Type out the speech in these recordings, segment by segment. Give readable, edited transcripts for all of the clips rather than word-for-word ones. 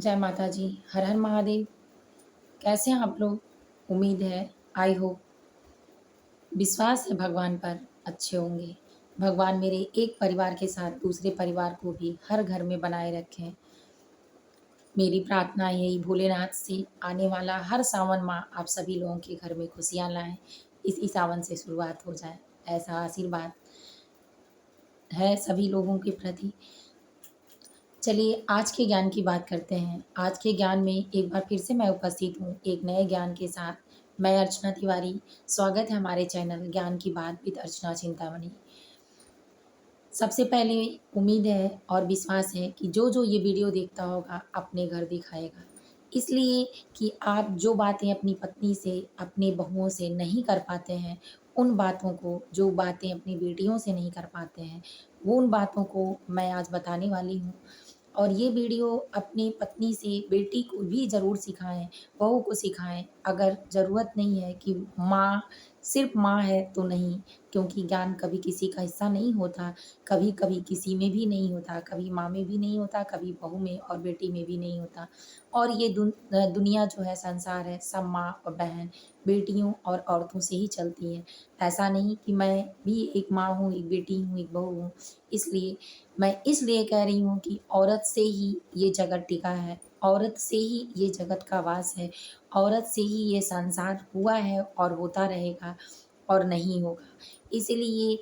जय माता जी, हर हर महादेव। कैसे हैं आप लोग? उम्मीद है, आई होप, विश्वास है भगवान पर अच्छे होंगे। भगवान मेरे एक परिवार के साथ दूसरे परिवार को भी हर घर में बनाए रखें। मेरी प्रार्थना यही भोलेनाथ से आने वाला हर सावन माह आप सभी लोगों के घर में खुशियाँ लाएँ। इसी सावन से शुरुआत हो जाए, ऐसा आशीर्वाद है सभी लोगों के प्रति। चलिए आज के ज्ञान की बात करते हैं। आज के ज्ञान में एक बार फिर से मैं उपस्थित हूँ एक नए ज्ञान के साथ। मैं अर्चना तिवारी। स्वागत है हमारे चैनल ज्ञान की बात विद अर्चना चिंतामणि। सबसे पहले उम्मीद है और विश्वास है कि जो ये वीडियो देखता होगा अपने घर दिखाएगा। इसलिए कि आप जो बातें अपनी पत्नी से, अपने बहुओं से नहीं कर पाते हैं, उन बातों को, जो बातें अपनी बेटियों से नहीं कर पाते हैं, वो उन बातों को मैं आज बताने वाली हूँ। और ये वीडियो अपनी पत्नी से बेटी को भी ज़रूर सिखाएँ, बहू को सिखाएँ। अगर ज़रूरत नहीं है कि माँ सिर्फ़ माँ है तो नहीं, क्योंकि ज्ञान कभी किसी का हिस्सा नहीं होता, कभी-कभी किसी में भी नहीं होता, कभी माँ में भी नहीं होता, कभी बहू में और बेटी में भी नहीं होता। और ये दुनिया जो है, संसार है, सब माँ और बहन, बेटियों और औरतों से ही चलती है। ऐसा नहीं कि मैं भी एक माँ हूँ, एक बेटी हूँ, एक बहू हूँ। इसलिए मैं इसलिए कह रही हूँ कि औरत से ही ये जगत टिका है, औरत से ही ये जगत का वास है, औरत से ही ये संसार हुआ है और होता रहेगा और नहीं होगा। इसीलिए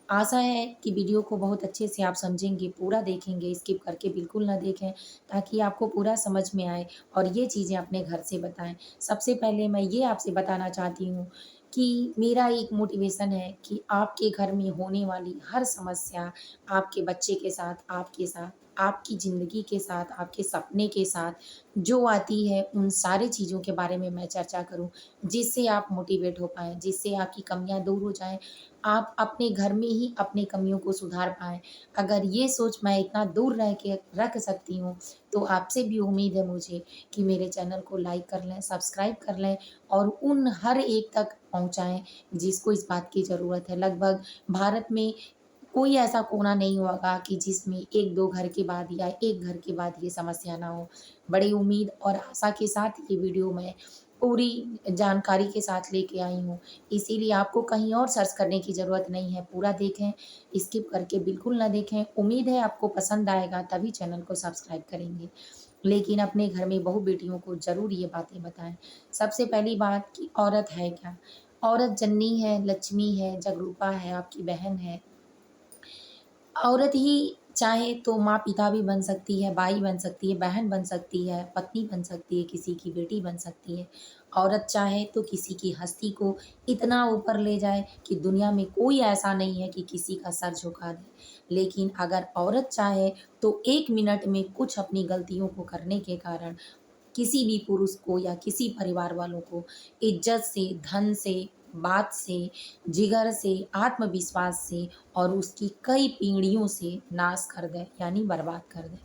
आशा है कि वीडियो को बहुत अच्छे से आप समझेंगे, पूरा देखेंगे, स्किप करके बिल्कुल ना देखें, ताकि आपको पूरा समझ में आए और ये चीज़ें अपने घर से बताएँ। सबसे पहले मैं ये आपसे बताना चाहती हूँ कि मेरा एक मोटिवेशन है कि आपके घर में होने वाली हर समस्या, आपके बच्चे के साथ, आपके साथ, आपकी ज़िंदगी के साथ, आपके सपने के साथ जो आती है, उन सारी चीज़ों के बारे में मैं चर्चा करूँ, जिससे आप मोटिवेट हो पाएँ, जिससे आपकी कमियाँ दूर हो जाएँ, आप अपने घर में ही अपनी कमियों को सुधार पाएँ। अगर ये सोच मैं इतना दूर रह के रख सकती हूँ, तो आपसे भी उम्मीद है मुझे कि मेरे चैनल को लाइक कर लें, सब्सक्राइब कर लें और उन हर एक तक पहुँचाएँ, जिसको इस बात की ज़रूरत है। लगभग भारत में कोई ऐसा कोना नहीं होगा कि जिसमें 1-2 घर के बाद या 1 घर के बाद ये समस्या ना हो। बड़ी उम्मीद और आशा के साथ ये वीडियो मैं पूरी जानकारी के साथ लेके आई हूँ। इसीलिए आपको कहीं और सर्च करने की ज़रूरत नहीं है, पूरा देखें, स्किप करके बिल्कुल ना देखें। उम्मीद है आपको पसंद आएगा तभी चैनल को सब्सक्राइब करेंगे। लेकिन अपने घर में बहू-बेटियों को ज़रूर ये बातें बताएँ। सबसे पहली बात कि औरत है क्या? औरत जननी है, लक्ष्मी है, जगरूपा है, आपकी बहन है। औरत ही चाहे तो माँ-पिता भी बन सकती है, भाई बन सकती है, बहन बन सकती है, पत्नी बन सकती है, किसी की बेटी बन सकती है। औरत चाहे तो किसी की हस्ती को इतना ऊपर ले जाए कि दुनिया में कोई ऐसा नहीं है कि किसी का सर झुका दे। लेकिन अगर औरत चाहे तो 1 मिनट में कुछ अपनी गलतियों को करने के कारण किसी भी पुरुष को या किसी परिवार वालों को इज्जत से, धन से, बात से, जिगर से, आत्मविश्वास से और उसकी कई पीढ़ियों से नाश कर दें यानी बर्बाद कर दें।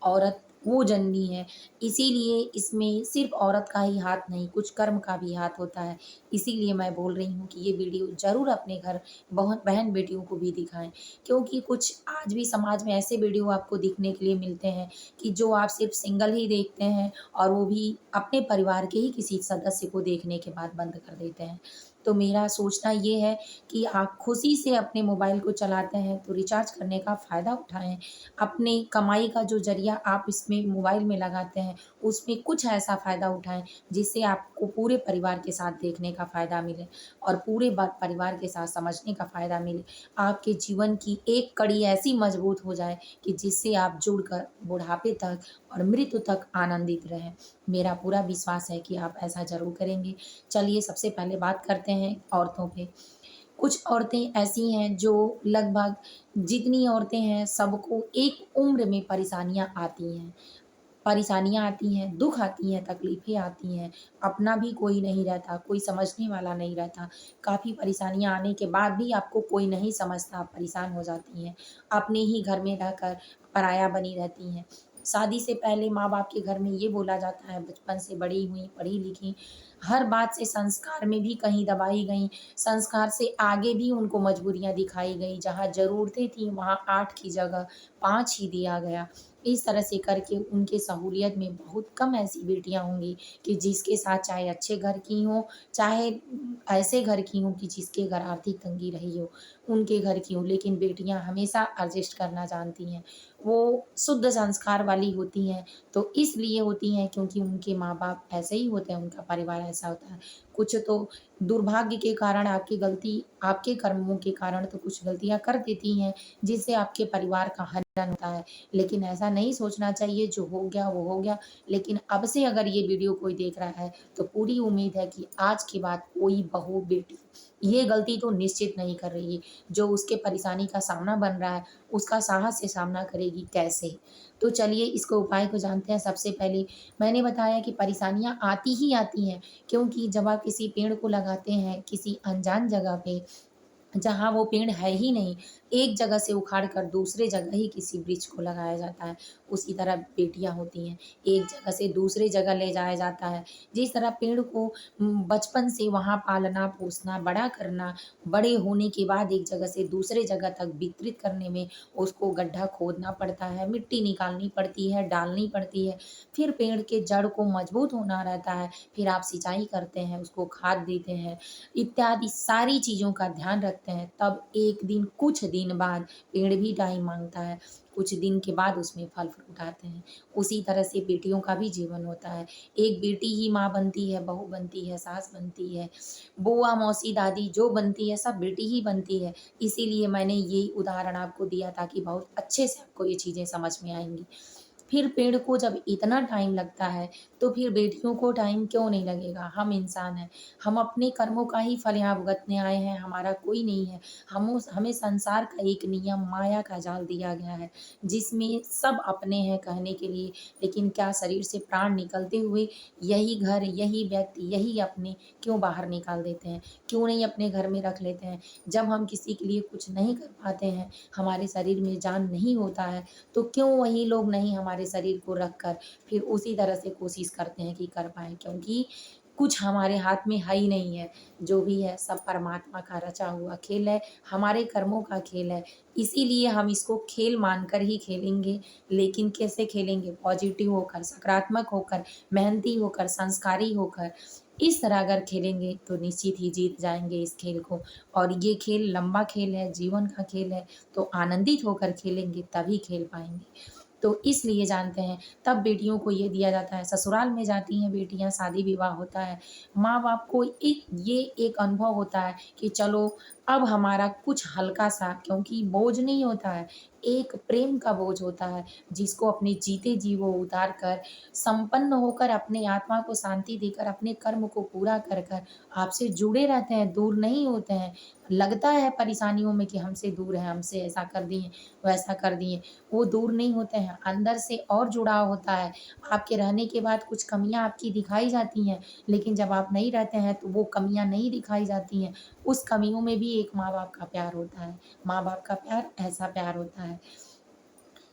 औरत वो जननी है, इसीलिए इसमें सिर्फ़ औरत का ही हाथ नहीं, कुछ कर्म का भी हाथ होता है। इसीलिए मैं बोल रही हूँ कि ये वीडियो ज़रूर अपने घर बहन-बेटियों को भी दिखाएँ, क्योंकि कुछ आज भी समाज में ऐसे वीडियो आपको दिखने के लिए मिलते हैं कि जो आप सिर्फ़ सिंगल ही देखते हैं और वो भी अपने परिवार के ही किसी सदस्य को देखने के बाद बंद कर देते हैं। तो मेरा सोचना ये है कि आप खुशी से अपने मोबाइल को चलाते हैं तो रिचार्ज करने का फ़ायदा उठाएँ। अपने कमाई का जो ज़रिया आप इसमें मोबाइल में लगाते हैं, उसमें कुछ ऐसा फ़ायदा उठाएँ जिससे आपको पूरे परिवार के साथ देखने का फ़ायदा मिले और पूरे परिवार के साथ समझने का फ़ायदा मिले। आपके जीवन की एक कड़ी ऐसी मज़बूत हो जाए कि जिससे आप जुड़कर बुढ़ापे तक और मृत्यु तक आनंदित रहें। मेरा पूरा विश्वास है कि आप ऐसा ज़रूर करेंगे। चलिए सबसे पहले बात करते हैं औरतों पे। कुछ औरतें ऐसी हैं जो लगभग जितनी औरतें हैं सबको एक उम्र में परेशानियाँ आती हैं, दुःख आती हैं, तकलीफ़ें आती हैं, अपना भी कोई नहीं रहता, कोई समझने वाला नहीं रहता। काफ़ी परेशानियाँ आने के बाद भी आपको कोई नहीं समझता, आप परेशान हो जाती हैं। अपने ही घर में रहकर पराया बनी रहती हैं। शादी से पहले माँ-बाप के घर में ये बोला जाता है बचपन से बड़ी हुईं, पढ़ी-लिखी, हर बात से संस्कार में भी कहीं दबाई गईं, संस्कार से आगे भी उनको मजबूरियाँ दिखाई गई, जहाँ ज़रूरतें थीं वहाँ 8 की जगह 5 ही दिया गया। इस तरह से करके उनके सहूलियत में बहुत कम ऐसी बेटियाँ होंगी कि जिसके साथ चाहे अच्छे घर की हों, चाहे ऐसे घर की हों कि जिसके घर आर्थिक तंगी रही हो, उनके घर की हों, लेकिन बेटियाँ हमेशा एडजस्ट करना जानती हैं। वो शुद्ध संस्कार वाली होती हैं, तो इसलिए होती हैं क्योंकि उनके माँ-बाप ऐसे ही होते हैं, उनका परिवार ऐसा होता है। कुछ तो दुर्भाग्य के कारण आपके कर्मों के कारण तो कुछ गलतियाँ कर देती हैं, जिससे आपके परिवार का हनन होता है। लेकिन ऐसा नहीं सोचना चाहिए, जो हो गया वो हो गया। लेकिन अब से अगर ये वीडियो कोई देख रहा है, तो पूरी उम्मीद है कि आज के बाद कोई बहू, बेटी ये गलती तो निश्चित नहीं कर रही है। जो उसके परेशानी का सामना बन रहा है, उसका साहस से सामना करेगी कैसे? तो चलिए इसको उपाय को जानते हैं। सबसे पहले मैंने बताया कि परेशानियाँ आती ही आती हैं, क्योंकि जब आप किसी पेड़ को लगाते हैं किसी अनजान जगह पे, जहाँ वो पेड़ है ही नहीं, एक जगह से उखाड़ कर दूसरे जगह ही किसी वृक्ष को लगाया जाता है। उसी तरह बेटियाँ होती हैं, एक जगह से दूसरे जगह ले जाया जाता है। जिस तरह पेड़ को बचपन से वहाँ पालना-पोसना, बड़ा करना, बड़े होने के बाद एक जगह से दूसरे जगह तक वितरित करने में उसको गड्ढा खोदना पड़ता है, मिट्टी निकालनी पड़ती है, डालनी पड़ती है। फिर पेड़ के जड़ को मजबूत होना रहता है, फिर आप सिंचाई करते हैं, उसको खाद देते हैं, इत्यादि सारी चीज़ों का ध्यान रखते हैं। तब एक दिन, कुछ दिन बाद पेड़ भी टाइम माँगता है, कुछ दिन के बाद उसमें फल-फ्रूट आते हैं। उसी तरह से बेटियों का भी जीवन होता है। एक बेटी ही माँ बनती है, बहू बनती है, सास बनती है, बुआ, मौसी, दादी जो बनती है सब बेटी ही बनती है। इसीलिए मैंने ये उदाहरण आपको दिया ताकि बहुत अच्छे से आपको ये चीज़ें समझ में आएँगी। फिर पेड़ को जब इतना टाइम लगता है, तो फिर बेटियों को टाइम क्यों नहीं लगेगा? हम इंसान हैं, हम अपने कर्मों का ही फल यहाँ भुगतने आए हैं, हमारा कोई नहीं है। हमें संसार का एक नियम, माया का जाल दिया गया है, जिसमें सब अपने हैं कहने के लिए, लेकिन क्या शरीर से प्राण निकलते हुए यही घर, यही व्यक्ति, यही अपने क्यों बाहर निकाल देते हैं? क्यों नहीं अपने घर में रख लेते हैं? जब हम किसी के लिए कुछ नहीं कर पाते हैं, हमारे शरीर में जान नहीं होता है, तो क्यों वही लोग नहीं हमारे शरीर को रख कर फिर उसी तरह से कोशिश करते हैं कि कर पाएँ, क्योंकि कुछ हमारे हाथ में है ही नहीं है। जो भी है सब परमात्मा का रचा हुआ खेल है, हमारे कर्मों का खेल है। इसीलिए हम इसको खेल मानकर ही खेलेंगे, लेकिन कैसे खेलेंगे? पॉज़िटिव होकर, सकारात्मक होकर, मेहनती होकर, संस्कारी होकर। इस तरह अगर खेलेंगे तो निश्चित ही जीत जाएँगे इस खेल को। और ये खेल लंबा खेल है, जीवन का खेल है, तो आनंदित होकर खेलेंगे तभी खेल पाएँगे। तो इसलिए जानते हैं, तब बेटियों को ये दिया जाता है, ससुराल में जाती हैं बेटियाँ, शादी-विवाह होता है, माँ-बाप को एक अनुभव होता है कि चलो अब हमारा कुछ हल्का-सा, क्योंकि बोझ नहीं होता है, एक प्रेम का बोझ होता है, जिसको अपने जीते जी वो उतार कर, संपन्न होकर अपने आत्मा को शांति देकर, अपने कर्म को पूरा कर कर आपसे जुड़े रहते हैं, दूर नहीं होते हैं। लगता है परेशानियों में कि हमसे दूर हैं, हमसे ऐसा कर दिए, वैसा कर दिए, वो दूर नहीं होते हैं, अंदर से और जुड़ाव होता है। आपके रहने के बाद कुछ कमियाँ आपकी दिखाई जाती हैं, लेकिन जब आप नहीं रहते हैं तो वो कमियाँ नहीं दिखाई जाती हैं। उस कमियों में भी एक माँ-बाप का प्यार होता है। माँ-बाप का प्यार ऐसा प्यार होता है।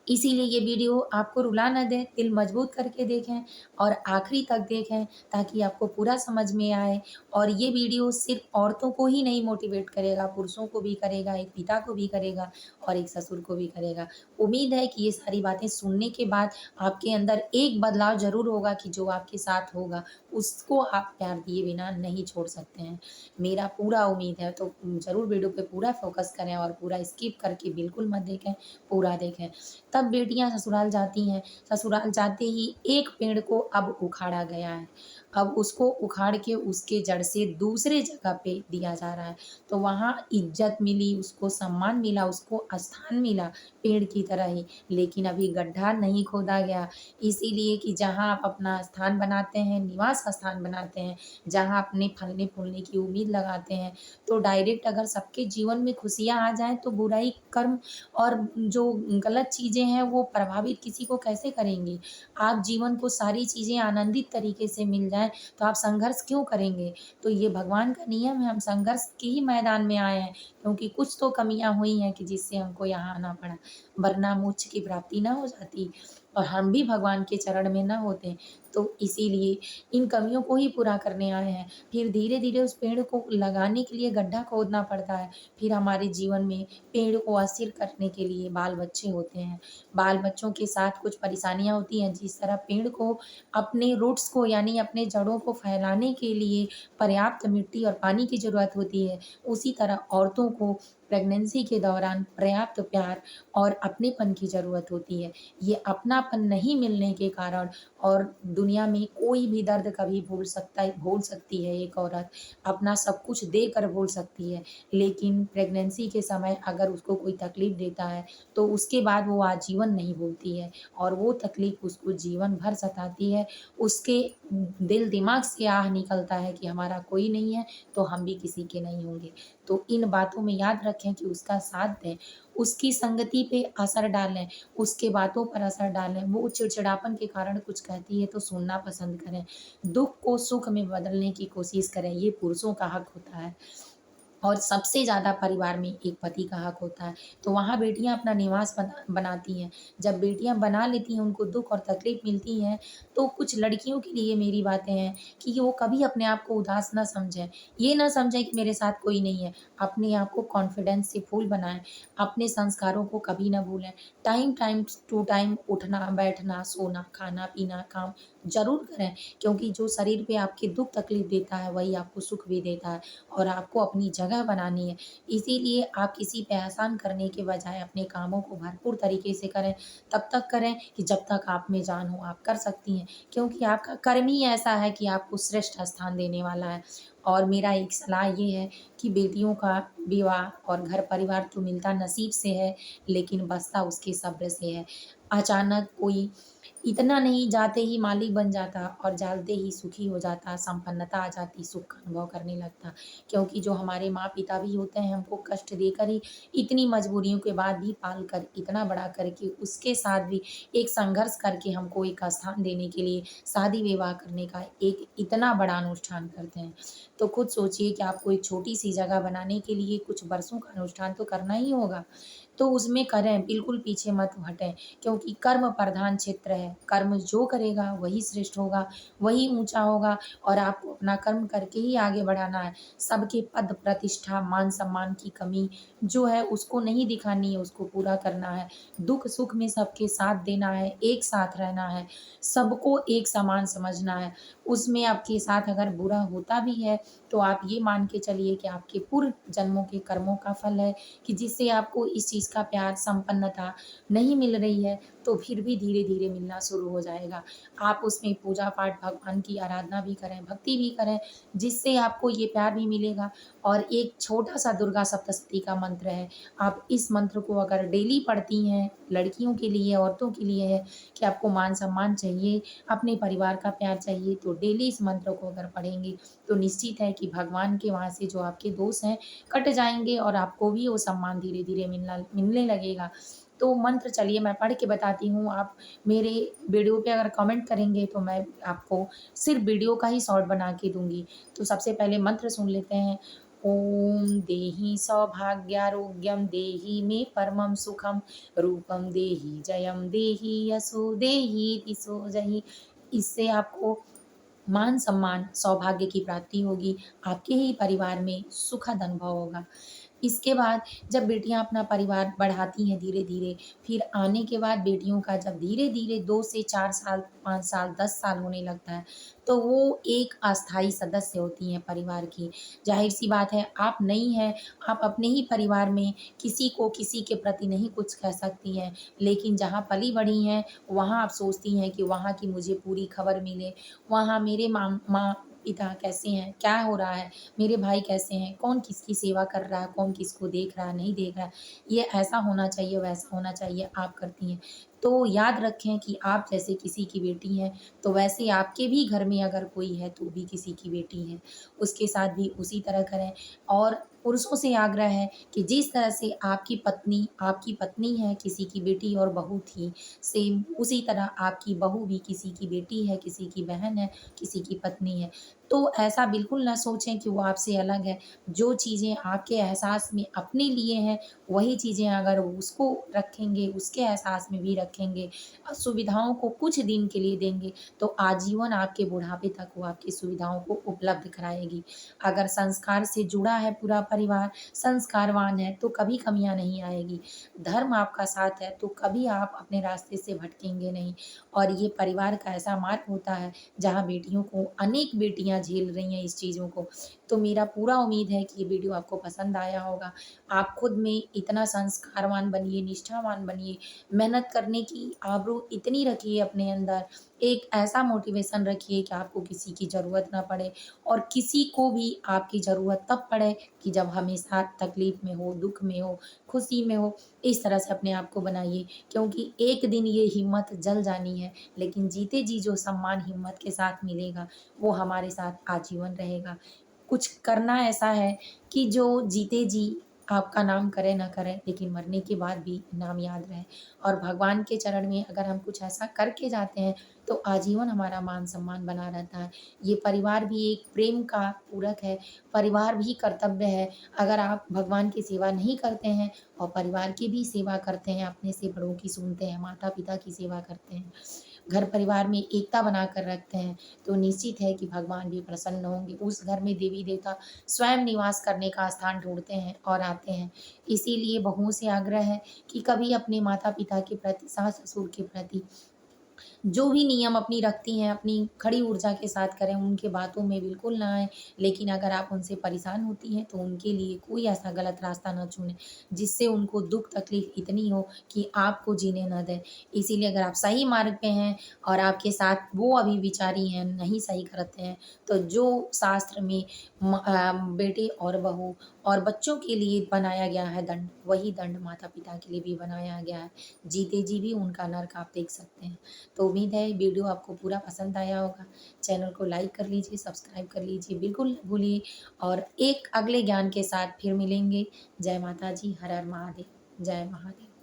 इसीलिए ये वीडियो आपको रुला ना दे, दिल मजबूत करके देखें और आखिरी तक देखें, ताकि आपको पूरा समझ में आए। और ये वीडियो सिर्फ़ औरतों को ही नहीं मोटिवेट करेगा, पुरुषों को भी करेगा, एक पिता को भी करेगा और एक ससुर को भी करेगा। उम्मीद है कि ये सारी बातें सुनने के बाद आपके अंदर एक बदलाव ज़रूर होगा कि जो आपके साथ होगा, उसको आप प्यार दिए बिना नहीं छोड़ सकते हैं। मेरा पूरा उम्मीद है, तो ज़रूर वीडियो पे पूरा फ़ोकस करें और पूरा स्किप करके बिल्कुल मत देखें, पूरा देखें। तब बेटियाँ ससुराल जाती हैं, ससुराल जाते ही एक पेड़ को अब उखाड़ा गया है। अब उसको उखाड़ के उसके जड़ से दूसरे जगह पे दिया जा रहा है। तो वहाँ इज़्ज़त मिली, उसको सम्मान मिला, उसको स्थान मिला पेड़ की तरह ही। लेकिन अभी गड्ढा नहीं खोदा गया, इसीलिए कि जहाँ आप अपना स्थान बनाते हैं, निवास स्थान बनाते हैं, जहाँ अपने फलने-फूलने की उम्मीद लगाते हैं, तो डायरेक्ट अगर सबके जीवन में खुशियाँ आ जाएँ, तो बुराई कर्म और जो गलत चीज़ें हैं वो प्रभावित किसी को कैसे करेंगी? आप जीवन को सारी चीज़ें आनंदित तरीके से मिल जाएँ, तो आप संघर्ष क्यों करेंगे? तो ये भगवान का नियम है, हम संघर्ष के ही मैदान में आए हैं, क्योंकि कुछ तो कमियाँ हुई हैं कि जिससे हमको यहाँ आना पड़ा, वरना मोक्ष की प्राप्ति ना हो जाती। और हम भी भगवान के चरण में ना होते, तो इसीलिए इन कमियों को ही पूरा करने आए हैं। फिर धीरे-धीरे उस पेड़ को लगाने के लिए गड्ढा खोदना पड़ता है। फिर हमारे जीवन में पेड़ को अस्थिर करने के लिए बाल-बच्चे होते हैं। बाल-बच्चों के साथ कुछ परेशानियाँ होती हैं, जिस तरह पेड़ को अपने रूट्स को यानी अपने जड़ों को फैलाने के लिए पर्याप्त मिट्टी और पानी की ज़रूरत होती है, उसी तरह औरतों को प्रेगनेंसी के दौरान पर्याप्त प्यार और अपनेपन की ज़रूरत होती है। ये अपनापन नहीं मिलने के कारण और दुनिया में कोई भी दर्द कभी भूल सकती है एक औरत, अपना सब कुछ देकर भूल सकती है। लेकिन प्रेगनेंसी के समय अगर उसको कोई तकलीफ़ देता है, तो उसके बाद वो आजीवन नहीं भूलती है और वो तकलीफ़ उसको जीवन भर सताती है। उसके दिल-दिमाग से आह निकलता है कि हमारा कोई नहीं है, तो हम भी किसी के नहीं होंगे। तो इन बातों में याद रखें कि उसका साथ दें, उसकी संगति पे असर डालें, उसके बातों पर असर डालें। वो चिड़चिड़ापन के कारण कुछ कहती है तो सुनना पसंद करें। दुःख को सुख में बदलने की कोशिश करें, ये पुरुषों का हक होता है। और सबसे ज़्यादा परिवार में एक पति का हक होता है। तो वहाँ बेटियाँ अपना निवास बनाती हैं। जब बेटियाँ बना लेती हैं, उनको दुःख और तकलीफ़ मिलती है, तो कुछ लड़कियों के लिए मेरी बातें हैं कि वो कभी अपने आप को उदास ना समझें। ये ना समझें कि मेरे साथ कोई नहीं है। अपने आप को कॉन्फिडेंस से फुल बनाएँ, अपने संस्कारों को कभी ना भूलें। टाइम टू टाइम उठना, बैठना, सोना, खाना-पीना, काम ज़रूर करें, क्योंकि जो शरीर पे आपके दुःख तकलीफ़ देता है, वही आपको सुख भी देता है और आपको अपनी जगह बनानी है। इसीलिए आप किसी पे एहसान करने के बजाय अपने कामों को भरपूर तरीके से करें, तब तक करें कि जब तक आप में जान हो, आप कर सकती हैं, क्योंकि आपका कर्म ही ऐसा है कि आपको श्रेष्ठ स्थान देने वाला है। और मेरा एक सलाह ये है कि बेटियों का विवाह और घर-परिवार तो मिलता नसीब से है, लेकिन बसता उसके सब्र से है। अचानक कोई इतना नहीं, जाते ही मालिक बन जाता और जाते ही सुखी हो जाता, संपन्नता आ जाती, सुख का अनुभव करने लगता। क्योंकि जो हमारे माँ-पिता भी होते हैं, हमको कष्ट देकर ही इतनी मजबूरियों के बाद भी पाल कर, इतना बड़ा करके, उसके साथ भी एक संघर्ष करके हमको एक स्थान देने के लिए शादी-विवाह करने का एक इतना बड़ा अनुष्ठान करते हैं। तो खुद सोचिए कि आपको एक छोटी-सी जगह बनाने के लिए कुछ बरसों का अनुष्ठान तो करना ही होगा। तो उसमें करें, बिल्कुल पीछे मत हटें, क्योंकि कर्म प्रधान क्षेत्र है। कर्म जो करेगा वही श्रेष्ठ होगा, वही ऊँचा होगा और आपको अपना कर्म करके ही आगे बढ़ाना है। सबके पद, प्रतिष्ठा, मान-सम्मान की कमी जो है उसको नहीं दिखानी है, उसको पूरा करना है। दुःख-सुख में सबके साथ देना है, एक साथ रहना है, सबको एक समान समझना है। उसमें आपके साथ अगर बुरा होता भी है, तो आप ये मान के चलिए कि आपके पूर्व जन्मों के कर्मों का फल है कि जिससे आपको इस चीज़ का प्यार, संपन्नता नहीं मिल रही है, तो फिर भी धीरे-धीरे मिलना शुरू हो जाएगा। आप उसमें पूजा-पाठ, भगवान की आराधना भी करें, भक्ति भी करें, जिससे आपको ये प्यार भी मिलेगा। और एक छोटा-सा दुर्गा सप्तशती का मंत्र है, आप इस मंत्र को अगर डेली पढ़ती हैं, लड़कियों के लिए, औरतों के लिए है कि आपको मान-सम्मान चाहिए, अपने परिवार का प्यार चाहिए, तो डेली इस मंत्र को अगर पढ़ेंगी, तो निश्चित है कि भगवान के वहाँ से जो आपके दोष हैं, कट जाएँगे और आपको भी वो सम्मान धीरे-धीरे मिलने लगेगा। तो मंत्र चलिए मैं पढ़ के बताती हूँ, आप मेरे वीडियो पे अगर कमेंट करेंगे तो मैं आपको सिर्फ़ वीडियो का ही शॉर्ट बना के दूँगी। तो सबसे पहले मंत्र सुन लेते हैं। ॐ देहि सौभाग्यारोग्यं देहि मे परमं सुखं रूपं देहि जयं देहि यशो देहि दिशो जहि। इससे आपको मान-सम्मान, सौभाग्य की प्राप्ति होगी, आपके ही परिवार में सुखद अनुभव होगा। इसके बाद जब बेटियाँ अपना परिवार बढ़ाती हैं धीरे-धीरे, फिर आने के बाद बेटियों का जब धीरे-धीरे 2 से 4 साल, 5 साल, 10 साल होने लगता है, तो वो एक अस्थायी सदस्य होती हैं परिवार की। ज़ाहिर-सी बात है, आप नई हैं, आप अपने ही परिवार में किसी को किसी के प्रति नहीं कुछ कह सकती हैं, लेकिन जहाँ पली-बढ़ी हैं, वहाँ आप सोचती हैं कि वहाँ की मुझे पूरी खबर मिले, वहाँ मेरे माँ-पिता कैसे हैं, क्या हो रहा है, मेरे भाई कैसे हैं, कौन किसकी सेवा कर रहा है, कौन किसको देख रहा है, नहीं देख रहा है, ये ऐसा होना चाहिए, वैसा होना चाहिए, आप करती हैं। तो याद रखें कि आप जैसे किसी की बेटी हैं, तो वैसे आपके भी घर में अगर कोई है, तो भी किसी की बेटी है। उसके साथ भी उसी तरह करें और पुरुषों से आग्रह है कि जिस तरह से आपकी पत्नी है, किसी की बेटी और बहू थी, सेम उसी तरह आपकी बहू भी किसी की बेटी है, किसी की बहन है, किसी की पत्नी है। तो ऐसा बिल्कुल ना सोचें कि वो आपसे अलग है। जो चीज़ें आपके एहसास में अपने लिए हैं, वही चीज़ें अगर उसको रखेंगे, उसके एहसास में भी रखेंगे, सुविधाओं को कुछ दिन के लिए देंगे, तो आजीवन आपके बुढ़ापे तक वो आपकी सुविधाओं को उपलब्ध कराएगी। अगर संस्कार से जुड़ा है पूरा परिवार, संस्कारवान है, तो कभी कमियाँ नहीं आएगी। धर्म आपका साथ है, तो कभी आप अपने रास्ते से भटकेंगे नहीं। और ये परिवार का ऐसा मार्ग होता है, जहाँ बेटियों को अनेक बेटियाँ झेल रही हैं इस चीज़ों को। तो मेरा पूरा उम्मीद है कि ये वीडियो आपको पसंद आया होगा। आप खुद में इतना संस्कारवान बनिए, निष्ठावान बनिए, मेहनत करने की आवरू इतनी रखिए अपने अंदर, एक ऐसा मोटिवेशन रखिए कि आपको किसी की ज़रूरत ना पड़े और किसी को भी आपकी ज़रूरत तब पड़े कि जब हमेशा तकलीफ़ में हो, दुःख में हो, खुशी में हो। इस तरह से अपने आप को बनाइए, क्योंकि एक दिन ये हिम्मत जल जानी है, लेकिन जीते जी जो सम्मान हिम्मत के साथ मिलेगा, वो हमारे साथ आजीवन रहेगा। कुछ करना ऐसा है कि जो जीते जी आपका नाम करे ना करे, लेकिन मरने के बाद भी नाम याद रहे। और भगवान के चरण में अगर हम कुछ ऐसा करके जाते हैं, तो आजीवन हमारा मान-सम्मान बना रहता है। ये परिवार भी एक प्रेम का पूरक है, परिवार भी कर्तव्य है। अगर आप भगवान की सेवा नहीं करते हैं और परिवार की भी सेवा करते हैं, अपने से बड़ों की सुनते हैं, माता-पिता की सेवा करते हैं, घर परिवार में एकता बनाकर रखते हैं, तो निश्चित है कि भगवान भी प्रसन्न होंगे। उस घर में देवी-देवता स्वयं निवास करने का स्थान ढूँढते हैं और आते हैं। इसीलिए बहुओं से आग्रह है कि कभी अपने माता-पिता के प्रति, सास-ससुर के प्रति जो भी नियम अपनी रखती हैं, अपनी खड़ी ऊर्जा के साथ करें, उनके बातों में बिल्कुल ना आएँ। लेकिन अगर आप उनसे परेशान होती हैं, तो उनके लिए कोई ऐसा गलत रास्ता ना चुनें, जिससे उनको दुःख तकलीफ़ इतनी हो कि आपको जीने ना दें। इसीलिए अगर आप सही मार्ग पे हैं और आपके साथ वो अभी विचारी हैं, नहीं सही करते हैं, तो जो शास्त्र में बेटे और बहू और बच्चों के लिए बनाया गया है दंड, वही दंड माता-पिता के लिए भी बनाया गया है। जीते जी भी उनका नर्क आप देख सकते हैं। तो उम्मीद है वीडियो आपको पूरा पसंद आया होगा। चैनल को लाइक कर लीजिए, सब्सक्राइब कर लीजिए, बिल्कुल ना भूलिए और एक अगले ज्ञान के साथ फिर मिलेंगे। जय माता जी, हर हर महादेव, जय महादेव।